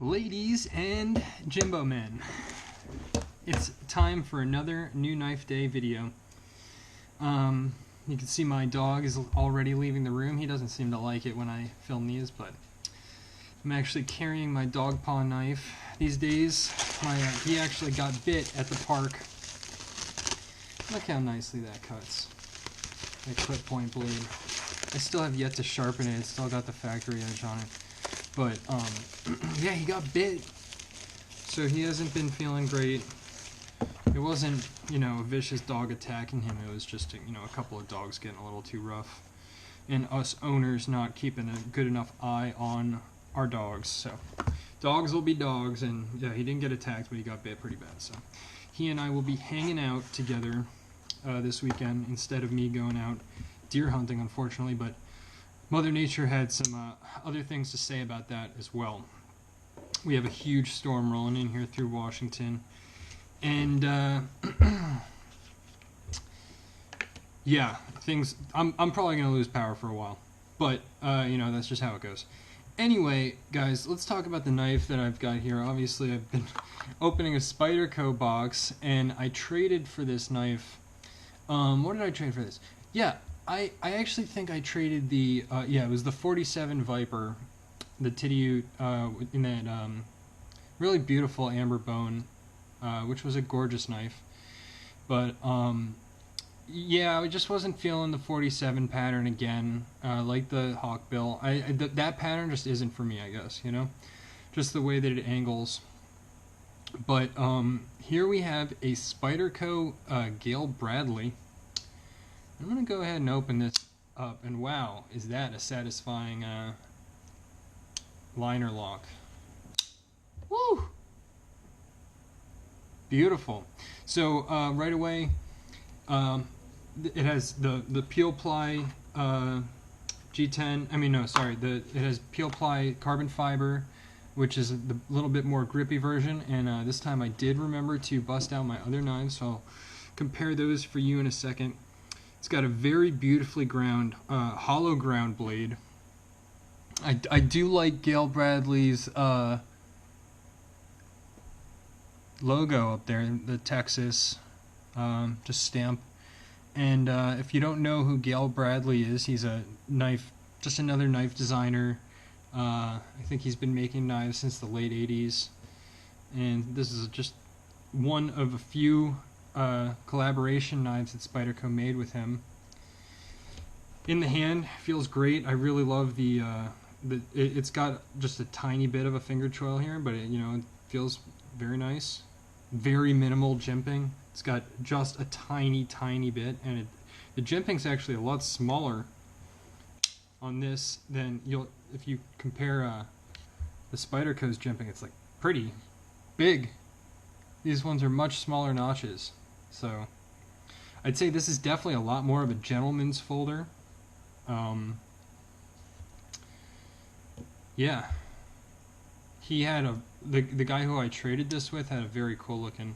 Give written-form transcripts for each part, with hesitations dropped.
Ladies and Jimbo men, it's time for another new knife day video. You can see my dog is already leaving the room. He doesn't seem to like it when I film these, but I'm actually carrying my dog paw knife these days. He actually got bit at the park. Look how nicely that cuts. That clip point blade. I still have yet to sharpen it. It's still got the factory edge on it. But, yeah, he got bit. So he hasn't been feeling great. It wasn't, a vicious dog attacking him. It was just, a couple of dogs getting a little too rough. And us owners not keeping a good enough eye on our dogs. So, dogs will be dogs. And, yeah, he didn't get attacked, but he got bit pretty bad. So, he and I will be hanging out together this weekend instead of me going out deer hunting, unfortunately. But Mother Nature had some other things to say about that as well. We have a huge storm rolling in here through Washington. And, yeah, I'm probably going to lose power for a while. But, that's just how it goes. Anyway, guys, let's talk about the knife that I've got here. Obviously, I've been opening a Spyderco box, and I traded for this knife. What did I trade for this? Yeah, I actually think I traded the, it was the 47 Viper, the Titty in that really beautiful amber bone, which was a gorgeous knife. But, yeah, I just wasn't feeling the 47 pattern again, like the Hawkbill. That pattern just isn't for me, I guess, just the way that it angles. But here we have a Spyderco Gayle Bradley. I'm going to go ahead and open this up, and wow, is that a satisfying liner lock. Woo! Beautiful. So right away, it has the Peel Ply G10, it has Peel Ply carbon fiber, which is the little bit more grippy version, and this time I did remember to bust out my other knives, so I'll compare those for you in a second. It's got a very beautifully ground, hollow ground blade. I do like Gayle Bradley's logo up there, the Texas just stamp. And if you don't know who Gayle Bradley is, he's just another knife designer. I think he's been making knives since the late 80s. And this is just one of a few collaboration knives that Spyderco made with him. In the hand, feels great. I really love it's got just a tiny bit of a finger choil here, but it feels very nice. Very minimal jimping. It's got just a tiny bit, and the jimping's actually a lot smaller on this than if you compare the Spyderco's jimping. It's like pretty big. These ones are much smaller notches. So I'd say this is definitely a lot more of a gentleman's folder. Yeah. He had the guy who I traded this with had a very cool looking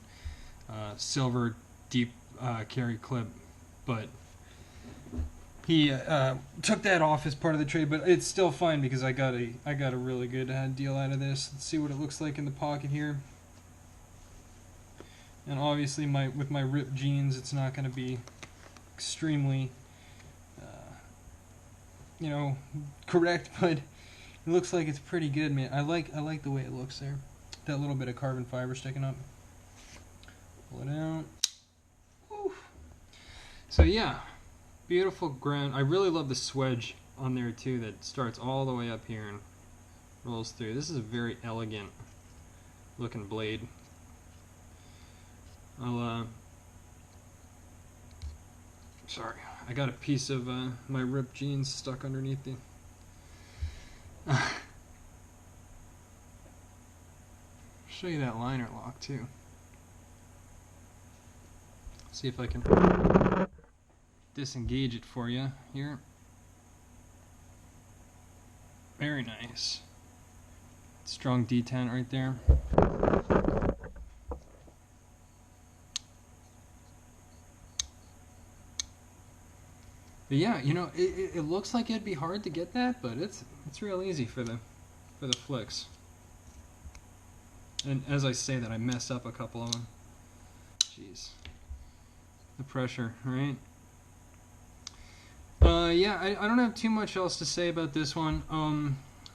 silver deep carry clip, but he took that off as part of the trade. But it's still fine because I got a really good deal out of this. Let's see what it looks like in the pocket here. And obviously, with my ripped jeans, it's not going to be extremely, correct, but it looks like it's pretty good, man. I like the way it looks there. That little bit of carbon fiber sticking up. Pull it out. Woo. So yeah, beautiful ground. I really love the swedge on there too. That starts all the way up here and rolls through. This is a very elegant looking blade. Sorry, I got a piece of my ripped jeans stuck underneath the show you that liner lock too. See if I can disengage it for you here. Very nice. Strong detent right there. But yeah, it looks like it'd be hard to get that, but it's real easy for the flicks. And as I say that, I messed up a couple of them. Jeez. The pressure, right? Yeah, I don't have too much else to say about this one.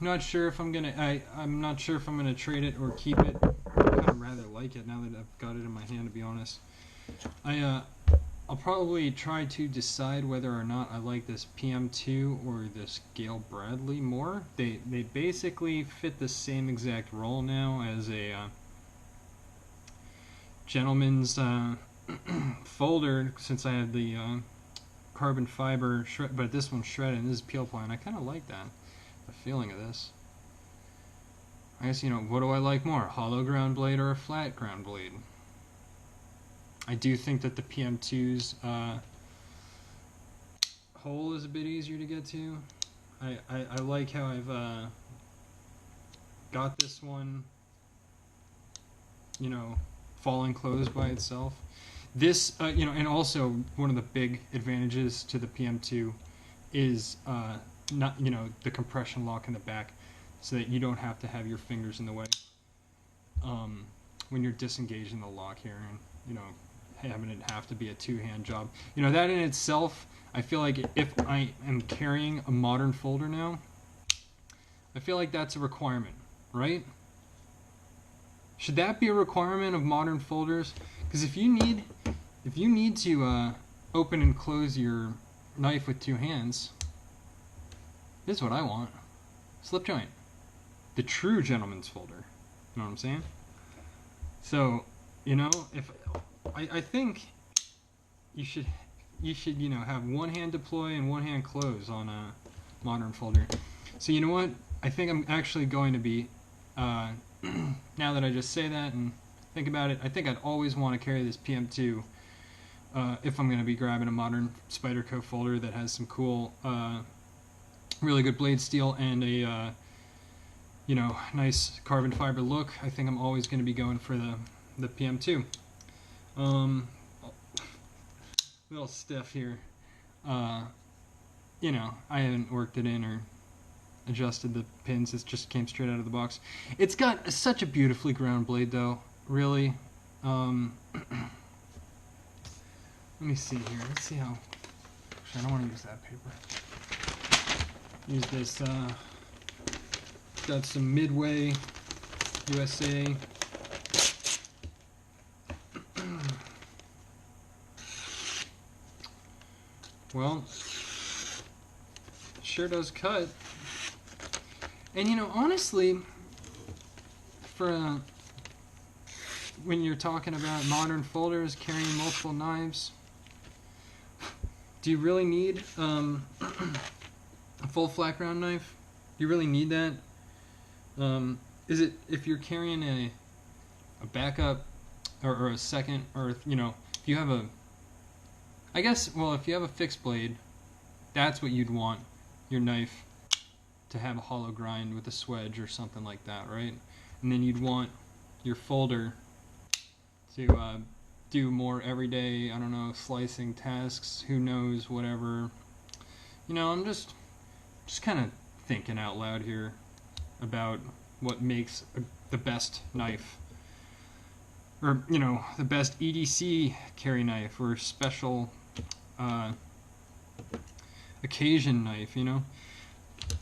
Not sure if I'm gonna. I'm not sure if I'm gonna trade it or keep it. I kind of rather like it now that I've got it in my hand, to be honest. I'll probably try to decide whether or not I like this PM2 or this Gayle Bradley more. They basically fit the same exact role now as a gentleman's folder, since I have the carbon fiber shred, but this one's shredded and this is peel ply, and I kind of like that, the feeling of this. I guess, you know, what do I like more, a hollow ground blade or a flat ground blade? I do think that the PM2's hole is a bit easier to get to. I like how I've got this one, you know, falling closed by itself. This, you know, and also one of the big advantages to the PM2 is not, you know, the compression lock in the back, so that you don't have to have your fingers in the way when you're disengaging the lock here, and, you know, having it have to be a two-hand job. You know, that in itself, I feel like if I am carrying a modern folder now, I feel like that's a requirement, right? Should that be a requirement of modern folders? Because if you need to open and close your knife with two hands, this is what I want: slip joint, the true gentleman's folder. You know what I'm saying? So, you know, if I think you should, you know, have one hand deploy and one hand close on a modern folder. So you know what? I think I'm actually going to be, now that I just say that and think about it, I think I'd always want to carry this PM2 if I'm going to be grabbing a modern Spyderco folder that has some cool, really good blade steel and a, you know, nice carbon fiber look. I think I'm always going to be going for the PM2. A little stiff here. You know, I haven't worked it in or adjusted the pins. It just came straight out of the box. It's got such a beautifully ground blade, though. Really. Let me see here. Let's see how. Actually, I don't want to use that paper. Use this. Got some Midway USA. Well, sure does cut. And you know, honestly, for when you're talking about modern folders carrying multiple knives, do you really need a full flat ground knife? Do you really need that? Is it, if you're carrying a backup or a second, or, you know, if you have a, I guess, well, if you have a fixed blade, that's what you'd want your knife to have, a hollow grind with a swedge or something like that, right? And then you'd want your folder to do more everyday, I don't know, slicing tasks, who knows, whatever. You know, I'm just kind of thinking out loud here about what makes the best knife, or, you know, the best EDC carry knife, or special occasion knife, you know.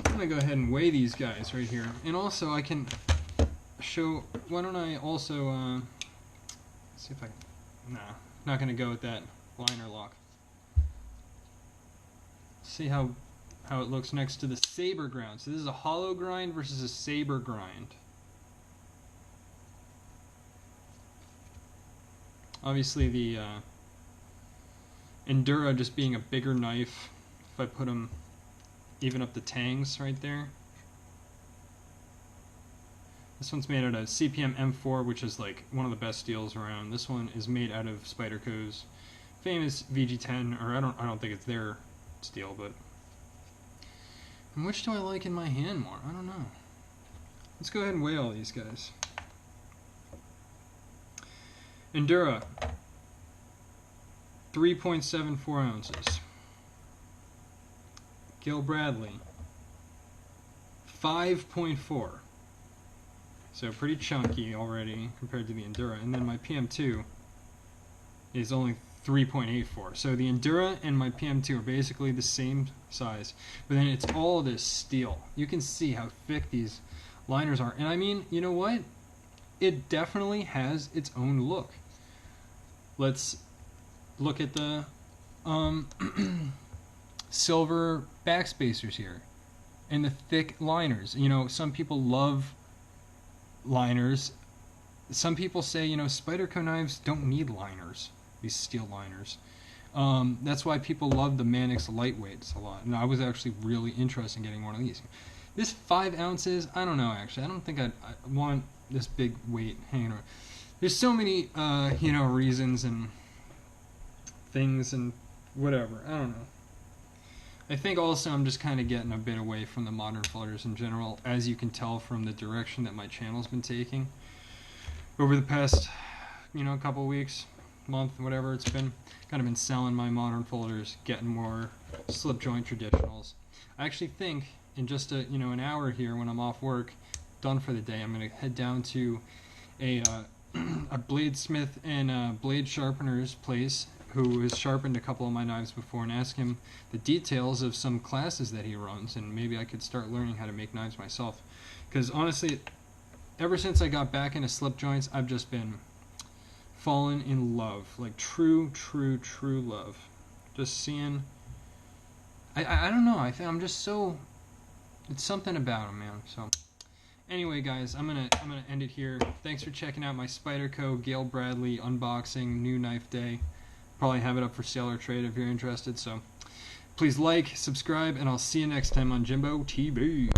I'm gonna go ahead and weigh these guys right here, and also I can show, why don't I also see if I, nah, not gonna go with that liner lock. See how it looks next to the saber ground. So this is a hollow grind versus a saber grind. Obviously the Endura just being a bigger knife, if I put them even up the tangs right there. This one's made out of CPM M4, which is like one of the best steels around. This one is made out of Spyderco's famous VG10, or I don't think it's their steel, but. And which do I like in my hand more? I don't know. Let's go ahead and weigh all these guys. Endura, 3.74 ounces. Gayle Bradley, 5.4. So pretty chunky already compared to the Endura. And then my PM2 is only 3.84. So the Endura and my PM2 are basically the same size. But then it's all this steel. You can see how thick these liners are. And I mean, you know what? It definitely has its own look. Let's look at the silver backspacers here and the thick liners. You know, some people love liners. Some people say, you know, Spyderco knives don't need liners, these steel liners. That's why people love the Manix lightweights a lot. And I was actually really interested in getting one of these. This 5 ounces, I don't know actually. I don't think I want this big weight hanging around. There's so many, you know, reasons and things and whatever. I don't know. I think also I'm just kind of getting a bit away from the modern folders in general, as you can tell from the direction that my channel's been taking over the past, you know, couple weeks, month, whatever it's been. Kind of been selling my modern folders, getting more slip joint traditionals. I actually think in just a, you know, an hour here when I'm off work, done for the day, I'm gonna head down to a bladesmith and blade sharpener's place who has sharpened a couple of my knives before, and ask him the details of some classes that he runs, and maybe I could start learning how to make knives myself. Because honestly, ever since I got back into slip joints, I've just been falling in love, like true love. Just seeing, I don't know, I think I'm just so, it's something about him, man. So anyway, guys, I'm gonna end it here. Thanks for checking out my Spyderco Gayle Bradley unboxing, new knife day. Probably have it up for sale or trade if you're interested. So please like, subscribe, and I'll see you next time on Jimbo TV.